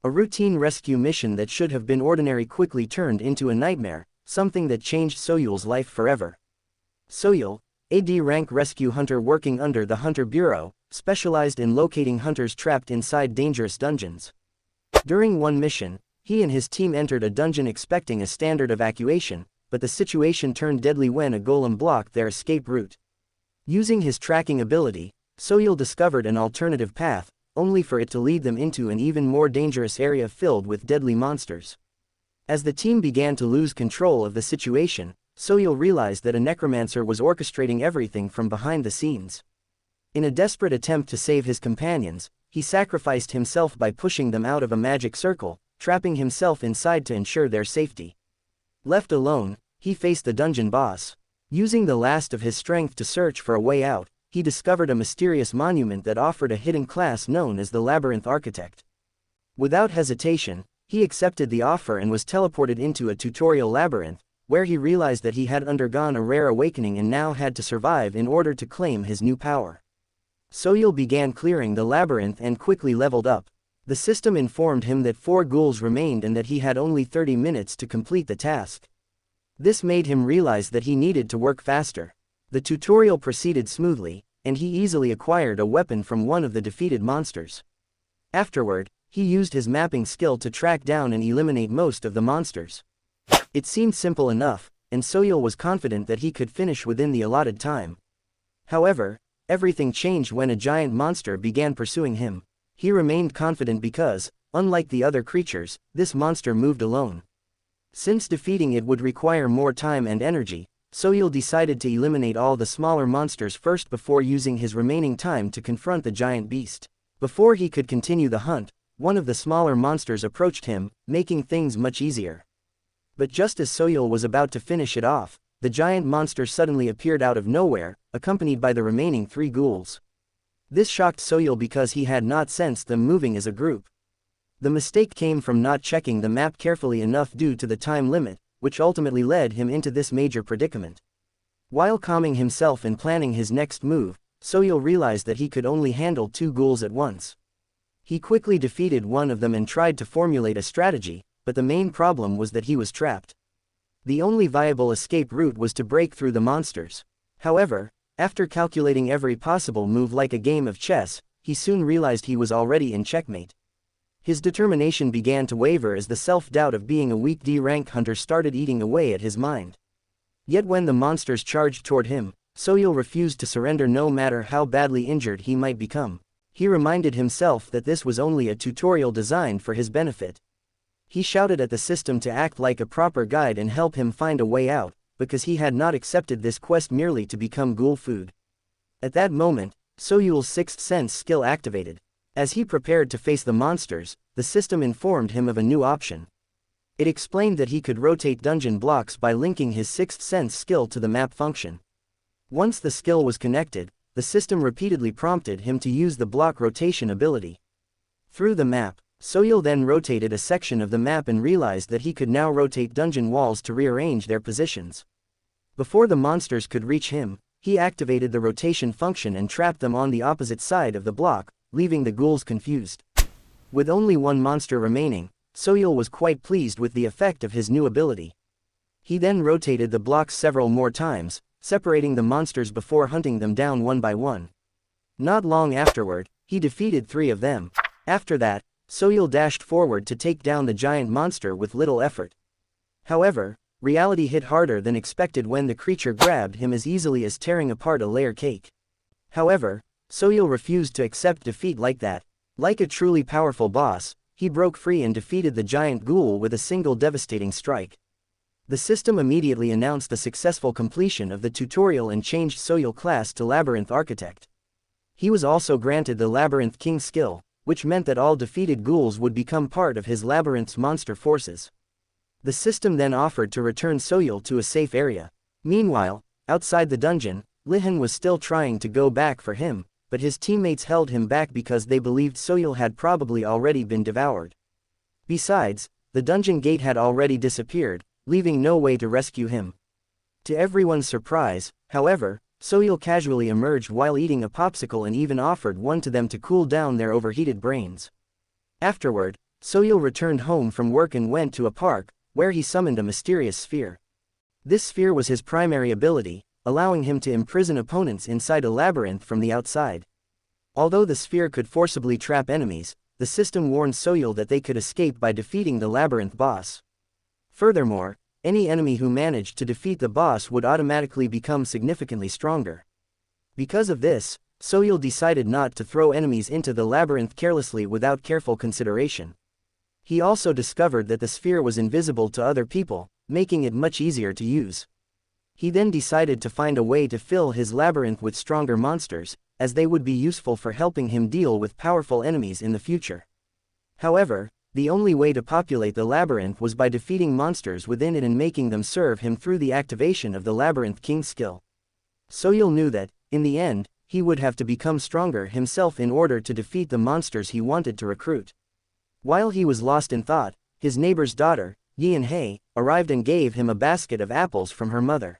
A routine rescue mission that should have been ordinary quickly turned into a nightmare, something that changed Soyul's life forever. Soyul, a D-rank rescue hunter working under the Hunter Bureau, specialized in locating hunters trapped inside dangerous dungeons. During one mission, he and his team entered a dungeon expecting a standard evacuation, but the situation turned deadly when a golem blocked their escape route. Using his tracking ability, Soyul discovered an alternative path, only for it to lead them into an even more dangerous area filled with deadly monsters. As the team began to lose control of the situation, Soyul realized that a necromancer was orchestrating everything from behind the scenes. In a desperate attempt to save his companions, he sacrificed himself by pushing them out of a magic circle, trapping himself inside to ensure their safety. Left alone, he faced the dungeon boss. Using the last of his strength to search for a way out, he discovered a mysterious monument that offered a hidden class known as the Labyrinth Architect. Without hesitation, he accepted the offer and was teleported into a tutorial labyrinth, where he realized that he had undergone a rare awakening and now had to survive in order to claim his new power. Soyul began clearing the labyrinth and quickly leveled up. The system informed him that 4 ghouls remained and that he had only 30 minutes to complete the task. This made him realize that he needed to work faster. The tutorial proceeded smoothly, and he easily acquired a weapon from one of the defeated monsters. Afterward, he used his mapping skill to track down and eliminate most of the monsters. It seemed simple enough, and Soyul was confident that he could finish within the allotted time. However, everything changed when a giant monster began pursuing him. He remained confident because, unlike the other creatures, this monster moved alone. Since defeating it would require more time and energy, Soyul decided to eliminate all the smaller monsters first before using his remaining time to confront the giant beast. Before he could continue the hunt, one of the smaller monsters approached him, making things much easier. But just as Soyul was about to finish it off, the giant monster suddenly appeared out of nowhere, accompanied by the remaining 3 ghouls. This shocked Soyul because he had not sensed them moving as a group. The mistake came from not checking the map carefully enough due to the time limit, which ultimately led him into this major predicament. While calming himself and planning his next move, Soyul realized that he could only handle 2 ghouls at once. He quickly defeated one of them and tried to formulate a strategy, but the main problem was that he was trapped. The only viable escape route was to break through the monsters. However, after calculating every possible move like a game of chess, he soon realized he was already in checkmate. His determination began to waver as the self-doubt of being a weak D-rank hunter started eating away at his mind. Yet when the monsters charged toward him, Soyul refused to surrender no matter how badly injured he might become. He reminded himself that this was only a tutorial designed for his benefit. He shouted at the system to act like a proper guide and help him find a way out, because he had not accepted this quest merely to become ghoul food. At that moment, Soyul's sixth sense skill activated. As he prepared to face the monsters, the system informed him of a new option. It explained that he could rotate dungeon blocks by linking his sixth sense skill to the map function. Once the skill was connected, the system repeatedly prompted him to use the block rotation ability. Through the map, Soyul then rotated a section of the map and realized that he could now rotate dungeon walls to rearrange their positions. Before the monsters could reach him, he activated the rotation function and trapped them on the opposite side of the block, leaving the ghouls confused. With only one monster remaining, Soyul was quite pleased with the effect of his new ability. He then rotated the blocks several more times, separating the monsters before hunting them down one by one. Not long afterward, he defeated 3 of them. After that, Soyul dashed forward to take down the giant monster with little effort. However, reality hit harder than expected when the creature grabbed him as easily as tearing apart a layer cake. However, Soyul refused to accept defeat like that. Like a truly powerful boss, he broke free and defeated the giant ghoul with a single devastating strike. The system immediately announced the successful completion of the tutorial and changed Soyul class to Labyrinth Architect. He was also granted the Labyrinth King skill, which meant that all defeated ghouls would become part of his labyrinth's monster forces. The system then offered to return Soyul to a safe area. Meanwhile, outside the dungeon, Lihan was still trying to go back for him, but his teammates held him back because they believed Soyul had probably already been devoured. Besides, the dungeon gate had already disappeared, leaving no way to rescue him. To everyone's surprise, however, Soyul casually emerged while eating a popsicle and even offered one to them to cool down their overheated brains. Afterward, Soyul returned home from work and went to a park, where he summoned a mysterious sphere. This sphere was his primary ability, allowing him to imprison opponents inside a labyrinth from the outside. Although the sphere could forcibly trap enemies, the system warned Soyul that they could escape by defeating the labyrinth boss. Furthermore, any enemy who managed to defeat the boss would automatically become significantly stronger. Because of this, Soyul decided not to throw enemies into the labyrinth carelessly without careful consideration. He also discovered that the sphere was invisible to other people, making it much easier to use. He then decided to find a way to fill his labyrinth with stronger monsters, as they would be useful for helping him deal with powerful enemies in the future. However, the only way to populate the labyrinth was by defeating monsters within it and making them serve him through the activation of the Labyrinth King's skill. Soyul knew that, in the end, he would have to become stronger himself in order to defeat the monsters he wanted to recruit. While he was lost in thought, his neighbor's daughter, Yeon, arrived and gave him a basket of apples from her mother.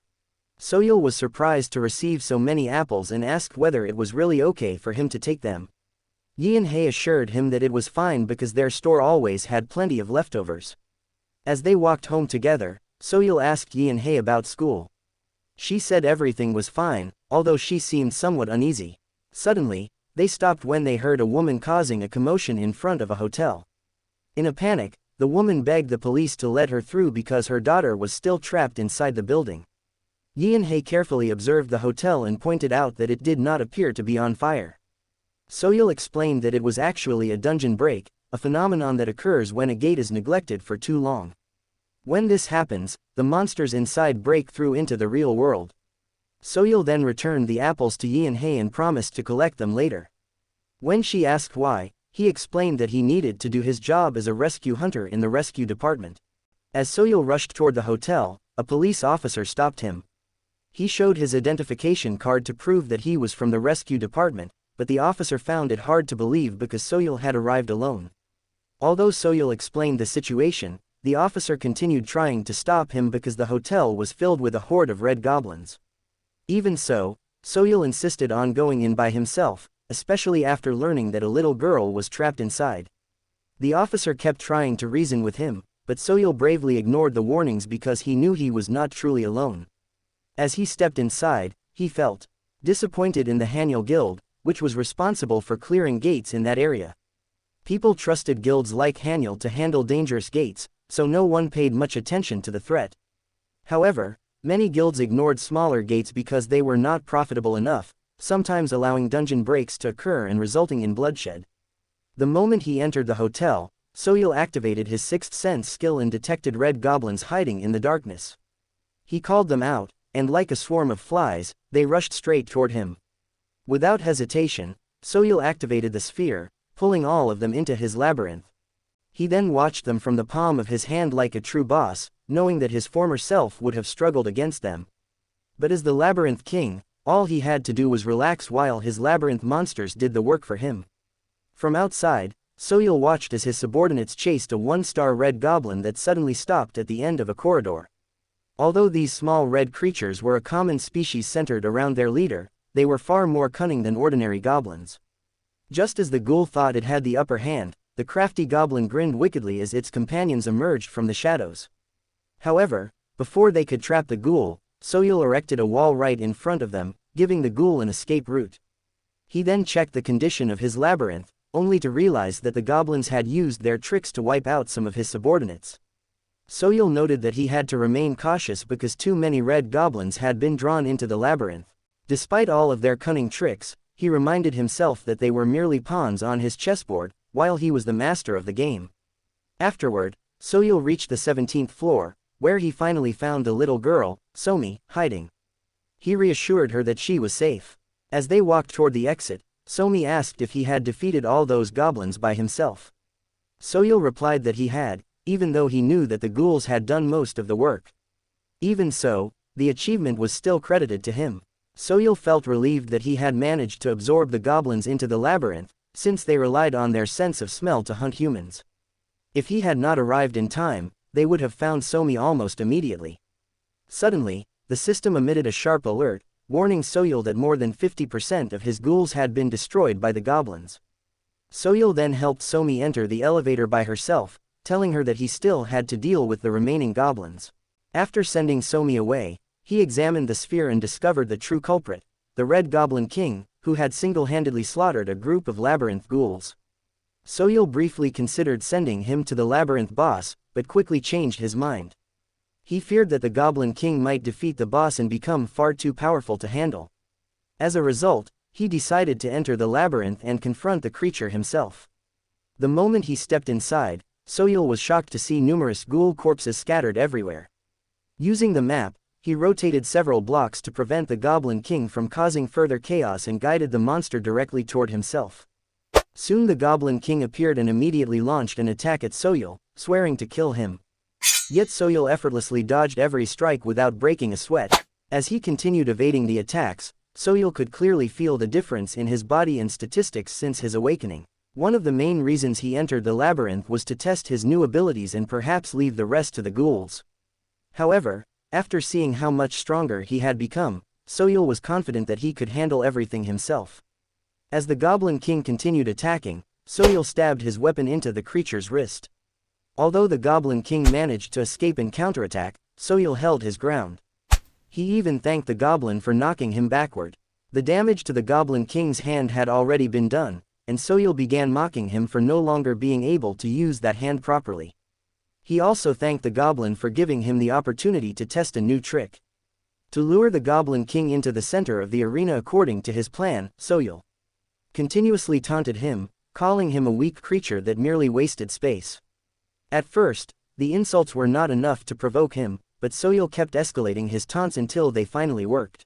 Soyul was surprised to receive so many apples and asked whether it was really okay for him to take them. Yeon assured him that it was fine because their store always had plenty of leftovers. As they walked home together, Soyul asked Yeon about school. She said everything was fine, although she seemed somewhat uneasy. Suddenly, they stopped when they heard a woman causing a commotion in front of a hotel. In a panic, the woman begged the police to let her through because her daughter was still trapped inside the building. Yeon carefully observed the hotel and pointed out that it did not appear to be on fire. Soyul explained that it was actually a dungeon break, a phenomenon that occurs when a gate is neglected for too long. When this happens, the monsters inside break through into the real world. Soyul then returned the apples to Yeon and promised to collect them later. When she asked why, he explained that he needed to do his job as a rescue hunter in the rescue department. As Soyul rushed toward the hotel, a police officer stopped him. He showed his identification card to prove that he was from the rescue department, but the officer found it hard to believe because Soyul had arrived alone. Although Soyul explained the situation, the officer continued trying to stop him because the hotel was filled with a horde of red goblins. Even so, Soyul insisted on going in by himself, especially after learning that a little girl was trapped inside. The officer kept trying to reason with him, but Soyul bravely ignored the warnings because he knew he was not truly alone. As he stepped inside, he felt disappointed in the Hanyul Guild, which was responsible for clearing gates in that area. People trusted guilds like Hanyul to handle dangerous gates, so no one paid much attention to the threat. However, many guilds ignored smaller gates because they were not profitable enough, sometimes allowing dungeon breaks to occur and resulting in bloodshed. The moment he entered the hotel, Soyul activated his sixth sense skill and detected red goblins hiding in the darkness. He called them out, and like a swarm of flies, they rushed straight toward him. Without hesitation, Soyul activated the sphere, pulling all of them into his labyrinth. He then watched them from the palm of his hand like a true boss, knowing that his former self would have struggled against them. But as the Labyrinth King, all he had to do was relax while his labyrinth monsters did the work for him. From outside, Soyul watched as his subordinates chased a one-star red goblin that suddenly stopped at the end of a corridor. Although these small red creatures were a common species centered around their leader, they were far more cunning than ordinary goblins. Just as the ghoul thought it had the upper hand, the crafty goblin grinned wickedly as its companions emerged from the shadows. However, before they could trap the ghoul, Soyul erected a wall right in front of them, giving the ghoul an escape route. He then checked the condition of his labyrinth, only to realize that the goblins had used their tricks to wipe out some of his subordinates. Soyul noted that he had to remain cautious because too many red goblins had been drawn into the labyrinth. Despite all of their cunning tricks, he reminded himself that they were merely pawns on his chessboard, while he was the master of the game. Afterward, Soyul reached the 17th floor, where he finally found the little girl, Somi, hiding. He reassured her that she was safe. As they walked toward the exit, Somi asked if he had defeated all those goblins by himself. Soyul replied that he had, even though he knew that the ghouls had done most of the work. Even so, the achievement was still credited to him. Soyul felt relieved that he had managed to absorb the goblins into the labyrinth, since they relied on their sense of smell to hunt humans. If he had not arrived in time, they would have found Somi almost immediately. Suddenly, the system emitted a sharp alert, warning Soyul that more than 50% of his ghouls had been destroyed by the goblins. Soyul then helped Somi enter the elevator by herself, telling her that he still had to deal with the remaining goblins. After sending Somi away, he examined the sphere and discovered the true culprit, the Red Goblin King, who had single-handedly slaughtered a group of labyrinth ghouls. Soyul briefly considered sending him to the labyrinth boss, but quickly changed his mind. He feared that the Goblin King might defeat the boss and become far too powerful to handle. As a result, he decided to enter the labyrinth and confront the creature himself. The moment he stepped inside, Soyul was shocked to see numerous ghoul corpses scattered everywhere. Using the map, he rotated several blocks to prevent the Goblin King from causing further chaos and guided the monster directly toward himself. Soon the Goblin King appeared and immediately launched an attack at Soyul, swearing to kill him. Yet Soyul effortlessly dodged every strike without breaking a sweat. As he continued evading the attacks, Soyul could clearly feel the difference in his body and statistics since his awakening. One of the main reasons he entered the labyrinth was to test his new abilities and perhaps leave the rest to the ghouls. However, after seeing how much stronger he had become, Soyul was confident that he could handle everything himself. As the Goblin King continued attacking, Soyul stabbed his weapon into the creature's wrist. Although the Goblin King managed to escape and counterattack, Soyul held his ground. He even thanked the goblin for knocking him backward. The damage to the Goblin King's hand had already been done, and Soyul began mocking him for no longer being able to use that hand properly. He also thanked the goblin for giving him the opportunity to test a new trick. To lure the Goblin King into the center of the arena according to his plan, Soyul continuously taunted him, calling him a weak creature that merely wasted space. At first, the insults were not enough to provoke him, but Soyul kept escalating his taunts until they finally worked.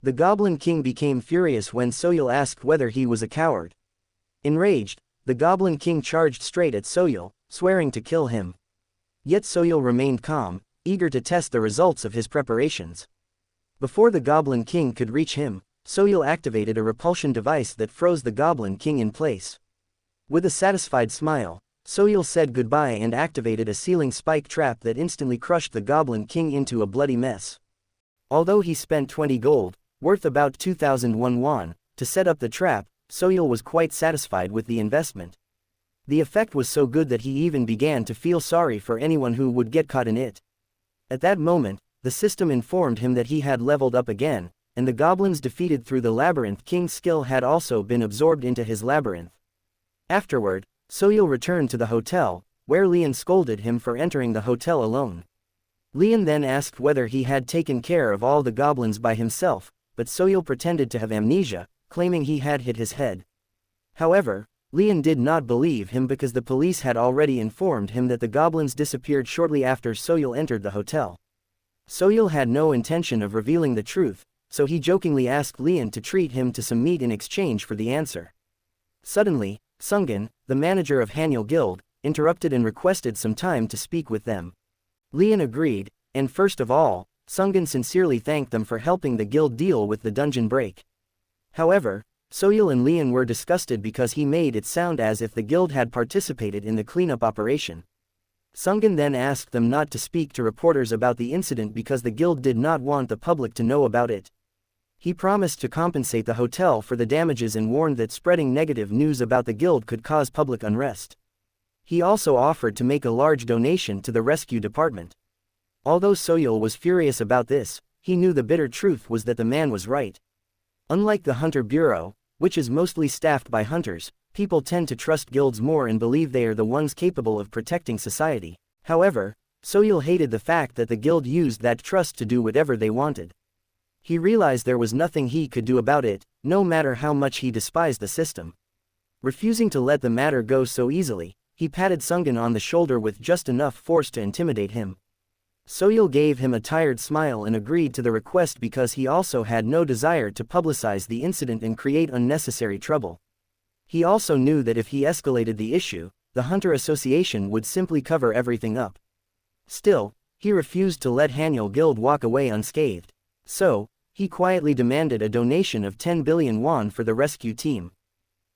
The Goblin King became furious when Soyul asked whether he was a coward. Enraged, the Goblin King charged straight at Soyul, swearing to kill him. Yet Soyul remained calm, eager to test the results of his preparations. Before the Goblin King could reach him, Soyul activated a repulsion device that froze the Goblin King in place. With a satisfied smile, Soyul said goodbye and activated a ceiling spike trap that instantly crushed the Goblin King into a bloody mess. Although he spent 20 gold, worth about 2,001 won, to set up the trap, Soyul was quite satisfied with the investment. The effect was so good that he even began to feel sorry for anyone who would get caught in it. At that moment, the system informed him that he had leveled up again, and the goblins defeated through the Labyrinth King's skill had also been absorbed into his labyrinth. Afterward, Soyul returned to the hotel, where Leon scolded him for entering the hotel alone. Leon then asked whether he had taken care of all the goblins by himself, but Soyul pretended to have amnesia, claiming he had hit his head. However, Leon did not believe him because the police had already informed him that the goblins disappeared shortly after Soyul entered the hotel. Soyul had no intention of revealing the truth, so he jokingly asked Leon to treat him to some meat in exchange for the answer. Suddenly, Sungin, the manager of Hanyul Guild, interrupted and requested some time to speak with them. Leon agreed, and first of all, Sungin sincerely thanked them for helping the guild deal with the dungeon break. However, Soyul and Leon were disgusted because he made it sound as if the guild had participated in the cleanup operation. Sungin then asked them not to speak to reporters about the incident because the guild did not want the public to know about it. He promised to compensate the hotel for the damages and warned that spreading negative news about the guild could cause public unrest. He also offered to make a large donation to the rescue department. Although Soyul was furious about this, he knew the bitter truth was that the man was right. Unlike the Hunter Bureau, which is mostly staffed by hunters, people tend to trust guilds more and believe they are the ones capable of protecting society. However, Soyul hated the fact that the guild used that trust to do whatever they wanted. He realized there was nothing he could do about it, no matter how much he despised the system. Refusing to let the matter go so easily, he patted Sungin on the shoulder with just enough force to intimidate him. Soyul gave him a tired smile and agreed to the request because he also had no desire to publicize the incident and create unnecessary trouble. He also knew that if he escalated the issue, the Hunter Association would simply cover everything up. Still, he refused to let Hanyul Guild walk away unscathed. So, he quietly demanded a donation of 10 billion won for the rescue team.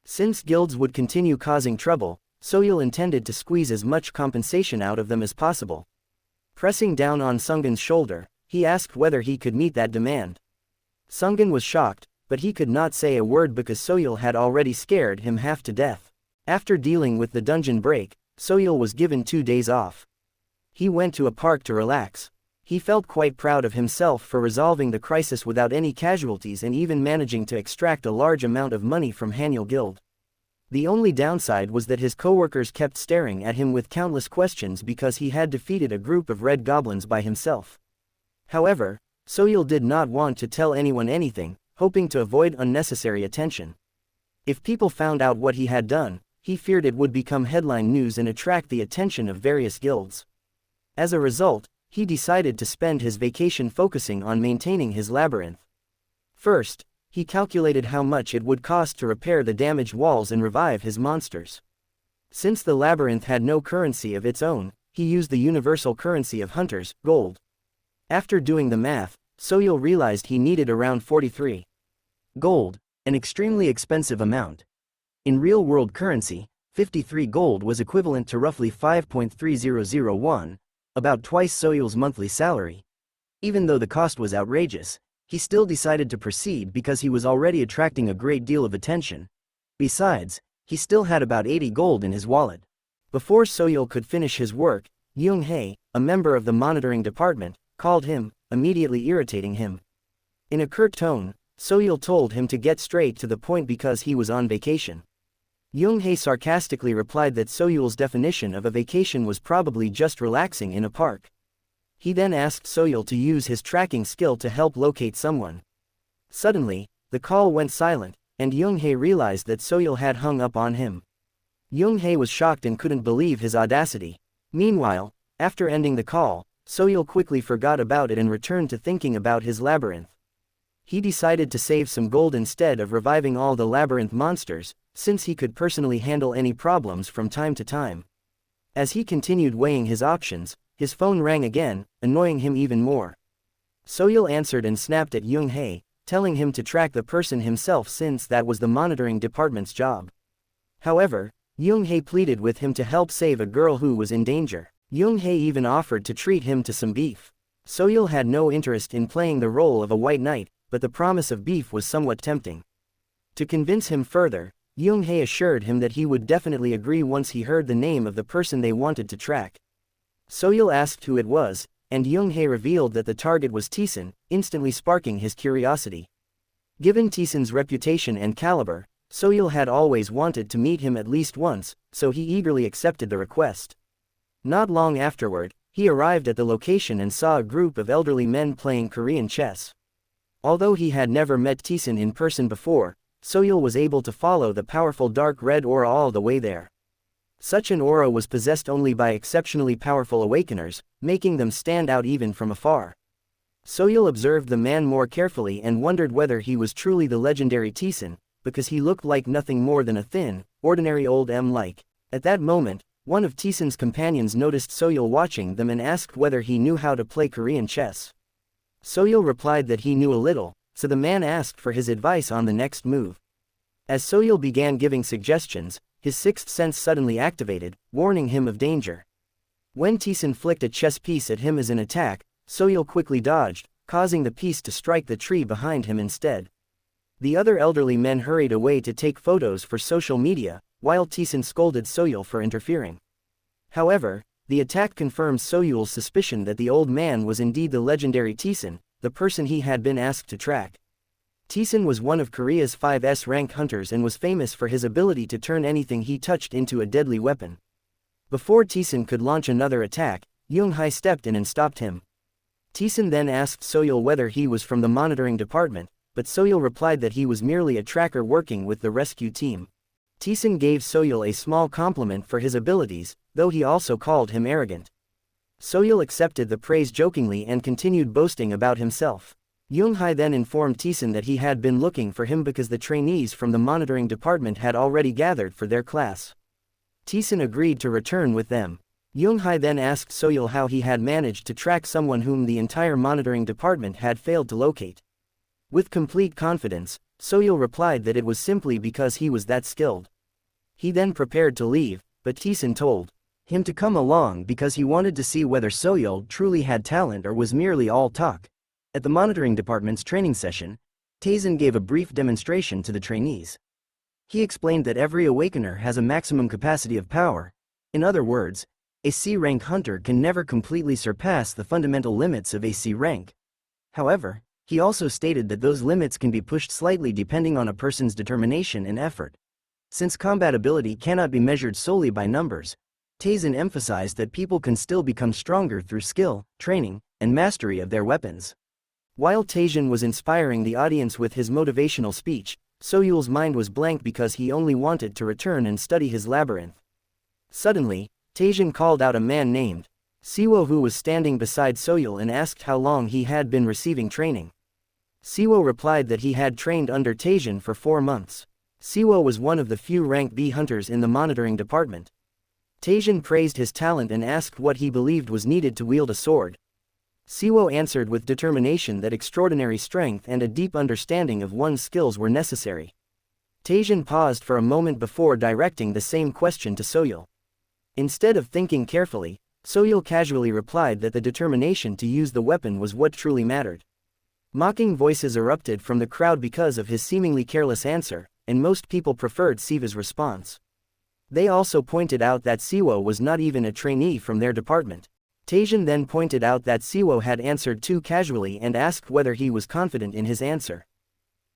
Since guilds would continue causing trouble, Soyul intended to squeeze as much compensation out of them as possible. Pressing down on Sungin's shoulder, he asked whether he could meet that demand. Sungin was shocked, but he could not say a word because Soyul had already scared him half to death. After dealing with the dungeon break, Soyul was given 2 days off. He went to a park to relax. He felt quite proud of himself for resolving the crisis without any casualties and even managing to extract a large amount of money from Hanyul Guild. The only downside was that his coworkers kept staring at him with countless questions because he had defeated a group of red goblins by himself. However, Soyul did not want to tell anyone anything, hoping to avoid unnecessary attention. If people found out what he had done, he feared it would become headline news and attract the attention of various guilds. As a result, he decided to spend his vacation focusing on maintaining his labyrinth. First, he calculated how much it would cost to repair the damaged walls and revive his monsters. Since the labyrinth had no currency of its own, he used the universal currency of hunters, gold. After doing the math, Soyul realized he needed around 43 gold, an extremely expensive amount. In real-world currency, 53 gold was equivalent to roughly 5.3001, about twice Soyul's monthly salary. Even though the cost was outrageous, he still decided to proceed because he was already attracting a great deal of attention. Besides, he still had about 80 gold in his wallet. Before Soyul could finish his work, Yoon-hae, a member of the monitoring department, called him, immediately irritating him. In a curt tone, Soyul told him to get straight to the point because he was on vacation. Yoon-hae sarcastically replied that Soyul's definition of a vacation was probably just relaxing in a park. He then asked Soyul to use his tracking skill to help locate someone. Suddenly, the call went silent, and Yoon-hae realized that Soyul had hung up on him. Yoon-hae was shocked and couldn't believe his audacity. Meanwhile, after ending the call, Soyul quickly forgot about it and returned to thinking about his labyrinth. He decided to save some gold instead of reviving all the labyrinth monsters, since he could personally handle any problems from time to time. As he continued weighing his options, his phone rang again, annoying him even more. Soyul answered and snapped at Yoon-hae, telling him to track the person himself since that was the monitoring department's job. However, Yoon-hae pleaded with him to help save a girl who was in danger. Yoon-hae even offered to treat him to some beef. Soyul had no interest in playing the role of a white knight, but the promise of beef was somewhat tempting. To convince him further, Yoon-hae assured him that he would definitely agree once he heard the name of the person they wanted to track. Soyul asked who it was, and Yoon-hae revealed that the target was Taesin, instantly sparking his curiosity. Given Taesin's reputation and caliber, Soyul had always wanted to meet him at least once, so he eagerly accepted the request. Not long afterward, he arrived at the location and saw a group of elderly men playing Korean chess. Although he had never met Taesin in person before, Soyul was able to follow the powerful dark red aura all the way there. Such an aura was possessed only by exceptionally powerful awakeners, making them stand out even from afar. Soyul observed the man more carefully and wondered whether he was truly the legendary Taesin, because he looked like nothing more than a thin, ordinary old M-like. At that moment, one of Taesin's companions noticed Soyul watching them and asked whether he knew how to play Korean chess. Soyul replied that he knew a little, so the man asked for his advice on the next move. As Soyul began giving suggestions, his sixth sense suddenly activated, warning him of danger. When Taesin flicked a chess piece at him as an attack, Soyul quickly dodged, causing the piece to strike the tree behind him instead. The other elderly men hurried away to take photos for social media, while Taesin scolded Soyul for interfering. However, the attack confirmed Soyul's suspicion that the old man was indeed the legendary Taesin, the person he had been asked to track. Taesin was one of Korea's 5S rank hunters and was famous for his ability to turn anything he touched into a deadly weapon. Before Taesin could launch another attack, Yoon-hae stepped in and stopped him. Taesin then asked Soyul whether he was from the monitoring department, but Soyul replied that he was merely a tracker working with the rescue team. Taesin gave Soyul a small compliment for his abilities, though he also called him arrogant. Soyul accepted the praise jokingly and continued boasting about himself. Yoon-hae then informed Taesin that he had been looking for him because the trainees from the monitoring department had already gathered for their class. Taesin agreed to return with them. Yoon-hae then asked Soyul how he had managed to track someone whom the entire monitoring department had failed to locate. With complete confidence, Soyul replied that it was simply because he was that skilled. He then prepared to leave, but Taesin told him to come along because he wanted to see whether Soyul truly had talent or was merely all talk. At the monitoring department's training session, Taesin gave a brief demonstration to the trainees. He explained that every awakener has a maximum capacity of power. In other words, a C-rank hunter can never completely surpass the fundamental limits of a C-rank. However, he also stated that those limits can be pushed slightly depending on a person's determination and effort. Since combat ability cannot be measured solely by numbers, Taizan emphasized that people can still become stronger through skill, training, and mastery of their weapons. While Taizan was inspiring the audience with his motivational speech, Soyul's mind was blank because he only wanted to return and study his labyrinth. Suddenly, Taizan called out a man named Siwo who was standing beside Soyul and asked how long he had been receiving training. Siwo replied that he had trained under Taizan for 4 months. Siwo was one of the few rank B hunters in the monitoring department. Taizan praised his talent and asked what he believed was needed to wield a sword. Siwo answered with determination that extraordinary strength and a deep understanding of one's skills were necessary. Taizan paused for a moment before directing the same question to Soyul. Instead of thinking carefully, Soyul casually replied that the determination to use the weapon was what truly mattered. Mocking voices erupted from the crowd because of his seemingly careless answer, and most people preferred Siva's response. They also pointed out that Siwo was not even a trainee from their department. Taizan then pointed out that Siwo had answered too casually and asked whether he was confident in his answer.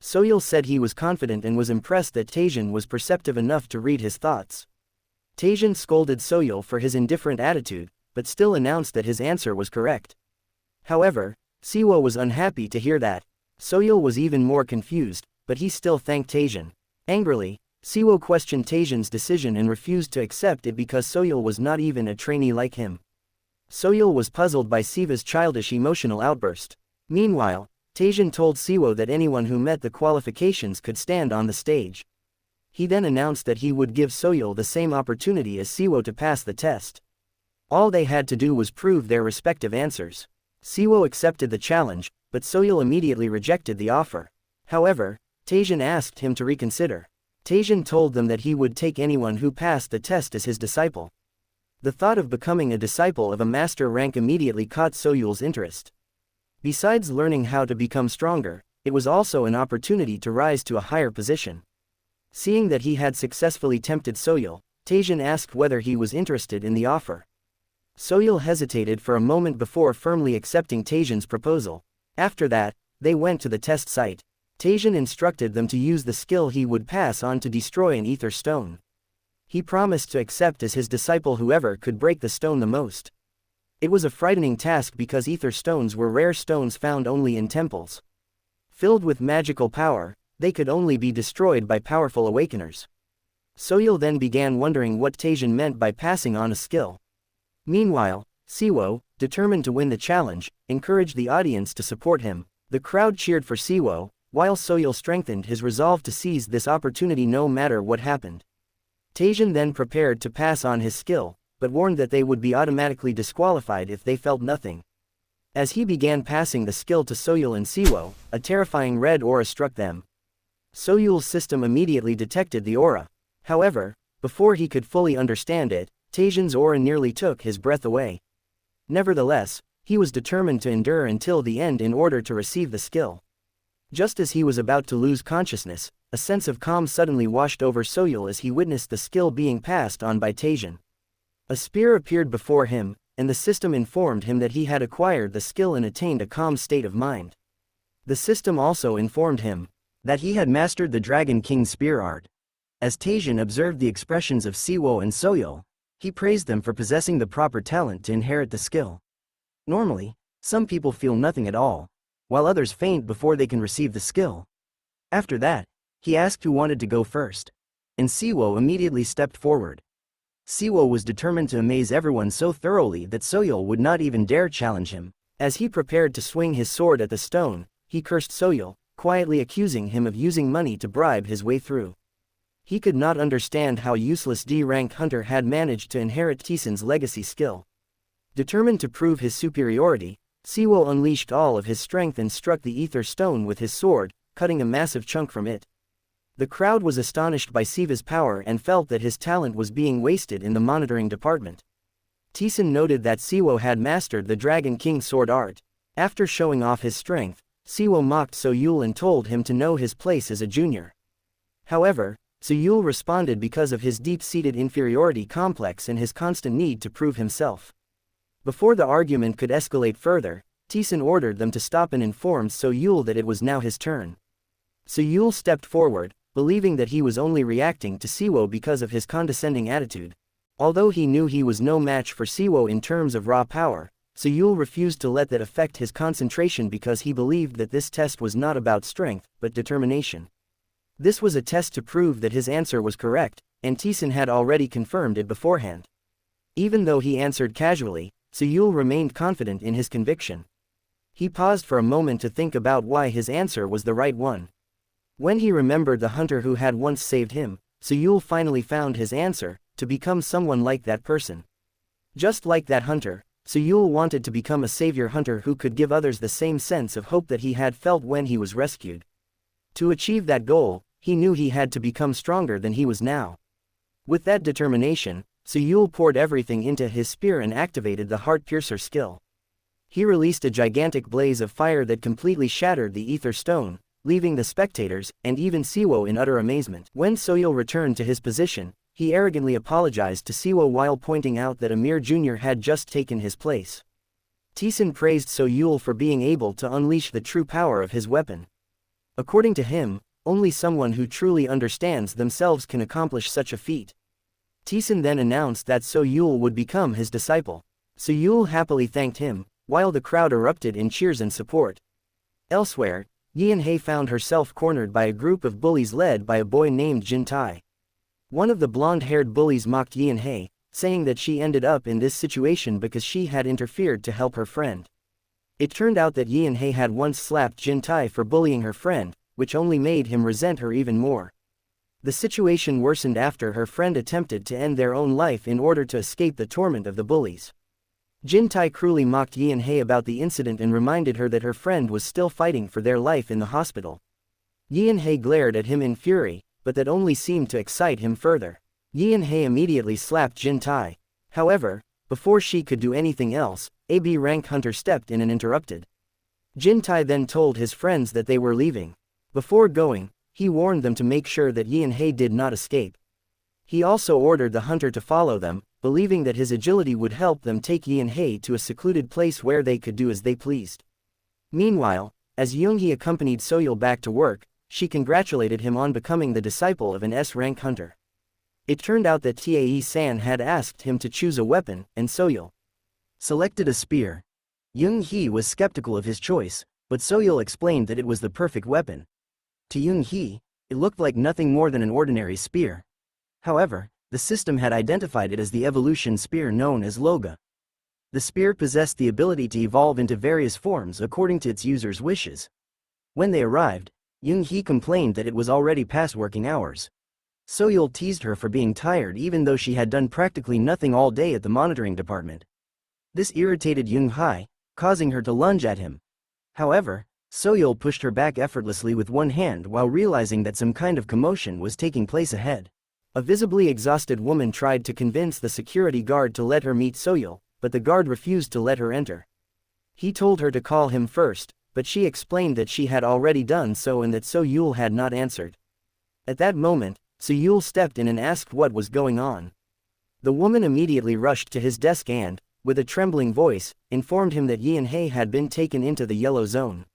Soyul said he was confident and was impressed that Taizan was perceptive enough to read his thoughts. Taizan scolded Soyul for his indifferent attitude, but still announced that his answer was correct. However, Siwo was unhappy to hear that. Soyul was even more confused, but he still thanked Taizan. Angrily, Siwo questioned Taizan's decision and refused to accept it because Soyul was not even a trainee like him. Soyul was puzzled by Siva's childish emotional outburst. Meanwhile, Taizan told Siwo that anyone who met the qualifications could stand on the stage. He then announced that he would give Soyul the same opportunity as Siwo to pass the test. All they had to do was prove their respective answers. Siwo accepted the challenge, but Soyul immediately rejected the offer. However, Taizan asked him to reconsider. Taizan told them that he would take anyone who passed the test as his disciple. The thought of becoming a disciple of a master rank immediately caught Soyul's interest. Besides learning how to become stronger, it was also an opportunity to rise to a higher position. Seeing that he had successfully tempted Soyul, Taizan asked whether he was interested in the offer. Soyul hesitated for a moment before firmly accepting Taizan's proposal. After that, they went to the test site. Taizan instructed them to use the skill he would pass on to destroy an ether stone. He promised to accept as his disciple whoever could break the stone the most. It was a frightening task because ether stones were rare stones found only in temples. Filled with magical power, they could only be destroyed by powerful awakeners. Soyul then began wondering what Taizan meant by passing on a skill. Meanwhile, Siwo, determined to win the challenge, encouraged the audience to support him. The crowd cheered for Siwo, while Soyul strengthened his resolve to seize this opportunity no matter what happened. Taizan then prepared to pass on his skill, but warned that they would be automatically disqualified if they felt nothing. As he began passing the skill to Soyul and Siwo, a terrifying red aura struck them. Soyul's system immediately detected the aura. However, before he could fully understand it, Taizan's aura nearly took his breath away. Nevertheless, he was determined to endure until the end in order to receive the skill. Just as he was about to lose consciousness, a sense of calm suddenly washed over Soyul as he witnessed the skill being passed on by Taizan. A spear appeared before him, and the system informed him that he had acquired the skill and attained a calm state of mind. The system also informed him that he had mastered the Dragon King's spear art. As Taizan observed the expressions of Siwo and Soyul, he praised them for possessing the proper talent to inherit the skill. Normally, some people feel nothing at all, while others faint before they can receive the skill. After that, he asked who wanted to go first, and Siwo immediately stepped forward. Siwo was determined to amaze everyone so thoroughly that Soyul would not even dare challenge him. As he prepared to swing his sword at the stone, he cursed Soyul, quietly accusing him of using money to bribe his way through. He could not understand how useless D-rank hunter had managed to inherit Taizan's legacy skill. Determined to prove his superiority, Siwo unleashed all of his strength and struck the ether stone with his sword, cutting a massive chunk from it. The crowd was astonished by Siva's power and felt that his talent was being wasted in the monitoring department. Taizan noted that Siwo had mastered the Dragon King's sword art. After showing off his strength, Siwo mocked Soyul and told him to know his place as a junior. However, Soyul responded because of his deep-seated inferiority complex and his constant need to prove himself. Before the argument could escalate further, Taesun ordered them to stop and informed Soyul that it was now his turn. Soyul stepped forward, believing that he was only reacting to Siwo because of his condescending attitude. Although he knew he was no match for Siwo in terms of raw power, Soyul refused to let that affect his concentration because he believed that this test was not about strength, but determination. This was a test to prove that his answer was correct, and Taesun had already confirmed it beforehand. Even though he answered casually, Soyul remained confident in his conviction. He paused for a moment to think about why his answer was the right one. When he remembered the hunter who had once saved him, Soyul finally found his answer: to become someone like that person. Just like that hunter, Soyul wanted to become a savior hunter who could give others the same sense of hope that he had felt when he was rescued. To achieve that goal, he knew he had to become stronger than he was now. With that determination, Soyul poured everything into his spear and activated the heart-piercer skill. He released a gigantic blaze of fire that completely shattered the ether stone, leaving the spectators, and even Siwo in utter amazement. When Soyul returned to his position, he arrogantly apologized to Siwo while pointing out that Amir Jr. had just taken his place. Taesun praised Soyul for being able to unleash the true power of his weapon. According to him, only someone who truly understands themselves can accomplish such a feat. Taesun then announced that Soyul would become his disciple. Soyul happily thanked him, while the crowd erupted in cheers and support. Elsewhere, Yeon found herself cornered by a group of bullies led by a boy named Jin Tai. One of the blonde-haired bullies mocked Yeon, saying that she ended up in this situation because she had interfered to help her friend. It turned out that Yeon had once slapped Jin Tai for bullying her friend, which only made him resent her even more. The situation worsened after her friend attempted to end their own life in order to escape the torment of the bullies. Jin Tai cruelly mocked Yeon about the incident and reminded her that her friend was still fighting for their life in the hospital. Yeon glared at him in fury, but that only seemed to excite him further. Yeon immediately slapped Jin Tai. However, before she could do anything else, a B-rank hunter stepped in and interrupted. Jin Tai then told his friends that they were leaving. Before going, he warned them to make sure that Yeon did not escape. He also ordered the hunter to follow them, believing that his agility would help them take Yeon to a secluded place where they could do as they pleased. Meanwhile, as Yoonghee accompanied Soyul back to work, she congratulated him on becoming the disciple of an S-rank hunter. It turned out that Tae-san had asked him to choose a weapon, and Soyul selected a spear. Yoonghee was skeptical of his choice, but Soyul explained that it was the perfect weapon. To Yoonghee, it looked like nothing more than an ordinary spear. However, the system had identified it as the evolution spear known as Loga. The spear possessed the ability to evolve into various forms according to its user's wishes. When they arrived, Yoonghee complained that it was already past working hours. Soyul teased her for being tired even though she had done practically nothing all day at the monitoring department. This irritated Yoonghee, causing her to lunge at him. However, Soyul pushed her back effortlessly with one hand while realizing that some kind of commotion was taking place ahead. A visibly exhausted woman tried to convince the security guard to let her meet Soyul, but the guard refused to let her enter. He told her to call him first, but she explained that she had already done so and that Soyul had not answered. At that moment, Soyul stepped in and asked what was going on. The woman immediately rushed to his desk and, with a trembling voice, informed him that Yeon had been taken into the yellow zone.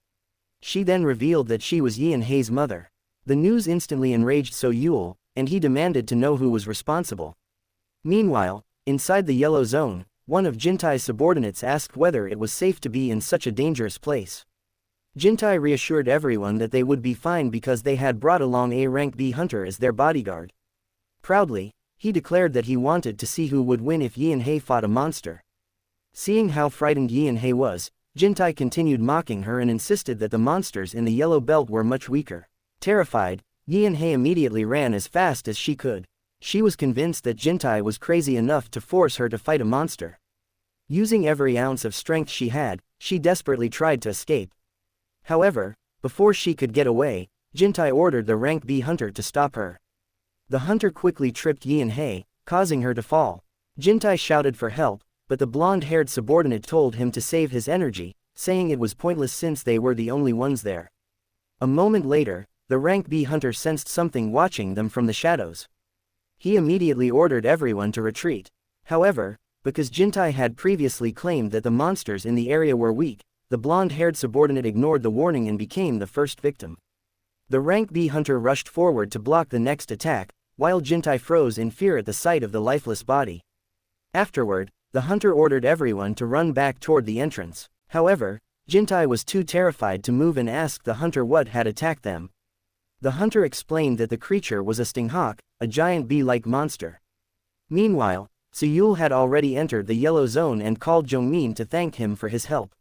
She then revealed that she was Yeon mother. The news instantly enraged Soyul, and he demanded to know who was responsible. Meanwhile, inside the yellow zone, one of Jintai's subordinates asked whether it was safe to be in such a dangerous place. Jintai reassured everyone that they would be fine because they had brought along a rank B hunter as their bodyguard. Proudly, he declared that he wanted to see who would win if Yeon fought a monster. Seeing how frightened Yeon was, Jintai continued mocking her and insisted that the monsters in the yellow belt were much weaker. Terrified, Yeon immediately ran as fast as she could. She was convinced that Jintai was crazy enough to force her to fight a monster. Using every ounce of strength she had, she desperately tried to escape. However, before she could get away, Jintai ordered the rank B hunter to stop her. The hunter quickly tripped Yeon, causing her to fall. Jintai shouted for help, but the blonde-haired subordinate told him to save his energy, saying it was pointless since they were the only ones there. A moment later, the rank B hunter sensed something watching them from the shadows. He immediately ordered everyone to retreat. However, because Jintai had previously claimed that the monsters in the area were weak, the blonde-haired subordinate ignored the warning and became the first victim. The rank B hunter rushed forward to block the next attack, while Jintai froze in fear at the sight of the lifeless body. Afterward, the hunter ordered everyone to run back toward the entrance. However, Jintai was too terrified to move and asked the hunter what had attacked them. The hunter explained that the creature was a stinghawk, a giant bee-like monster. Meanwhile, Suyul had already entered the yellow zone and called Jongmin to thank him for his help.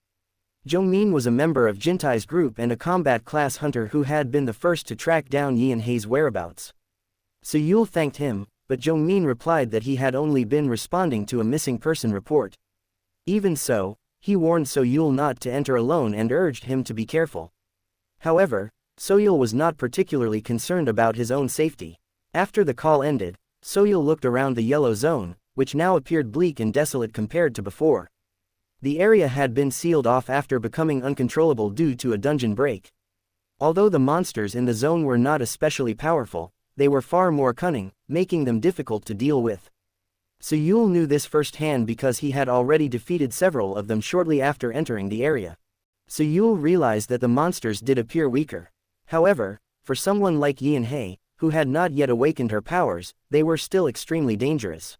Jongmin was a member of Jintai's group and a combat class hunter who had been the first to track down Yeon's whereabouts. Suyul thanked him, but Jongmin replied that he had only been responding to a missing person report. Even so, he warned Soyul not to enter alone and urged him to be careful. However, Soyul was not particularly concerned about his own safety. After the call ended, Soyul looked around the yellow zone, which now appeared bleak and desolate compared to before. The area had been sealed off after becoming uncontrollable due to a dungeon break. Although the monsters in the zone were not especially powerful, they were far more cunning, making them difficult to deal with. Soyul knew this firsthand because he had already defeated several of them shortly after entering the area. Soyul realized that the monsters did appear weaker. However, for someone like Yeon, who had not yet awakened her powers, they were still extremely dangerous.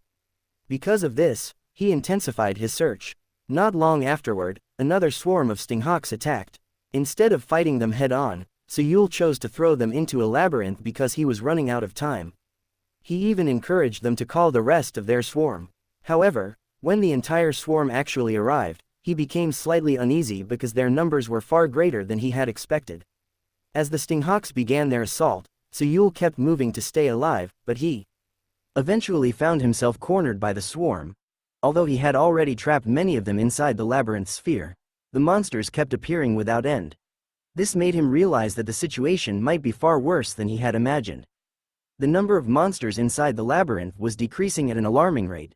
Because of this, he intensified his search. Not long afterward, another swarm of stinghawks attacked. Instead of fighting them head-on, Soyul chose to throw them into a labyrinth because he was running out of time. He even encouraged them to call the rest of their swarm. However, when the entire swarm actually arrived, he became slightly uneasy because their numbers were far greater than he had expected. As the stinghawks began their assault, Soyul kept moving to stay alive, but he eventually found himself cornered by the swarm. Although he had already trapped many of them inside the labyrinth sphere, the monsters kept appearing without end. This made him realize that the situation might be far worse than he had imagined. The number of monsters inside the labyrinth was decreasing at an alarming rate.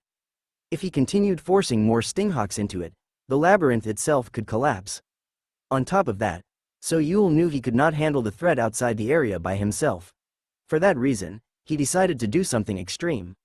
If he continued forcing more stinghawks into it, the labyrinth itself could collapse. On top of that, Soyul knew he could not handle the threat outside the area by himself. For that reason, he decided to do something extreme.